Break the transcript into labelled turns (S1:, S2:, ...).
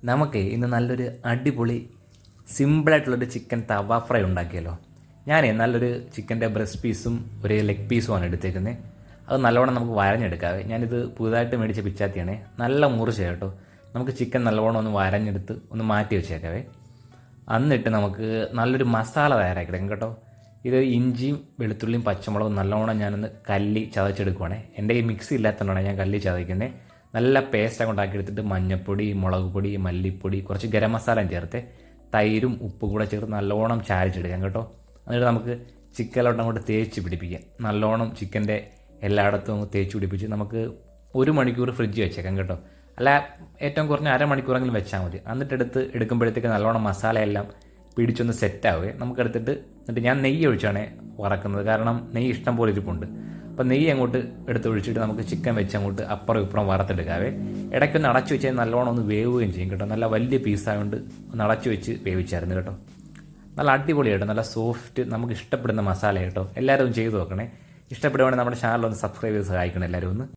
S1: നമുക്ക് ഇന്ന് നല്ലൊരു അടിപൊളി സിമ്പിളായിട്ടുള്ളൊരു ചിക്കൻ തവ ഫ്രൈ ഉണ്ടാക്കിയല്ലോ. നല്ലൊരു ചിക്കൻ്റെ ബ്രസ്റ്റ് പീസും ഒരു ലെഗ് പീസുമാണ് എടുത്തേക്കുന്നത്. അത് നല്ലവണ്ണം നമുക്ക് വരഞ്ഞെടുക്കാവേ. ഞാനിത് പുതുതായിട്ട് മേടിച്ച പിച്ചാത്തിയാണേ. നല്ല മുറിച്ച് കേട്ടോ. നമുക്ക് ചിക്കൻ നല്ലവണ്ണം ഒന്ന് വരഞ്ഞെടുത്ത് ഒന്ന് മാറ്റി വെച്ചേക്കാവേ. എന്നിട്ട് നമുക്ക് നല്ലൊരു മസാല തയ്യാറാക്കിയെടുക്കാം കേട്ടോ. ഇത് ഇഞ്ചിയും വെളുത്തുള്ളിയും പച്ചമുളകും നല്ലവണ്ണം ഞാനൊന്ന് കല്ലി ചതച്ചെടുക്കുവാണേ. എൻ്റെ ഈ മിക്സി ഇല്ലാത്തതുകൊണ്ടാണ് ഞാൻ കല്ലി ചതയ്ക്കുന്നത്. നല്ല പേസ്റ്റ് ഉണ്ടാക്കി എടുത്തിട്ട് മഞ്ഞൾപ്പൊടി, മുളക് പൊടി, മല്ലിപ്പൊടി, കുറച്ച് ഗരം മസാലയും ചേർത്ത് തൈരും ഉപ്പും കൂടെ ചേർത്ത് നല്ലോണം ചാരിച്ചെടുക്കാം കേട്ടോ. എന്നിട്ട് നമുക്ക് ചിക്കനിലോട്ട് അങ്ങോട്ട് തേച്ച് പിടിപ്പിക്കാം. നല്ലോണം ചിക്കൻ്റെ എല്ലായിടത്തും അങ്ങ് തേച്ച് പിടിപ്പിച്ച് നമുക്ക് 1 മണിക്കൂർ ഫ്രിഡ്ജ് വെച്ചേക്കാം കേട്ടോ. അല്ല, ഏറ്റവും കുറഞ്ഞ അരമണിക്കൂറെങ്കിലും വെച്ചാൽ മതി. എന്നിട്ട് എടുക്കുമ്പോഴത്തേക്ക് നല്ലോണം മസാലയെല്ലാം പിടിച്ചൊന്ന് സെറ്റാവുകയെ എന്നിട്ട് ഞാൻ നെയ്യ് ഒഴിച്ചാണ് വറക്കുന്നത്. കാരണം നെയ്യ് ഇഷ്ടം പോലെ ഇരിപ്പുണ്ട്. അപ്പോൾ നെയ്യ് അങ്ങോട്ട് ഒഴിച്ചിട്ട് നമുക്ക് ചിക്കൻ വെച്ച് അങ്ങോട്ട് അപ്പുറം ഇപ്പുറം വറുത്തെടുക്കാവേ. ഇടയ്ക്കൊന്ന് അടച്ചു വെച്ചാൽ നല്ലോണം ഒന്ന് വേവുകയും ചെയ്യും കേട്ടോ. നല്ല വലിയ പീസായതുകൊണ്ട് ഒന്ന് അടച്ചു വെച്ച് വേവിച്ചായിരുന്നു കേട്ടോ. നല്ല അടിപൊളിയായിട്ട് നല്ല സോഫ്റ്റ് നമുക്ക് ഇഷ്ടപ്പെടുന്ന മസാല കേട്ടോ. എല്ലാവരും ചെയ്ത് നോക്കണേ. ഇഷ്ടപ്പെടുവാണെങ്കിൽ നമ്മുടെ ചാനൽ ഒന്ന് സബ്സ്ക്രൈബ് ചെയ്ത് സഹായിക്കണം എല്ലാവരും ഒന്ന്.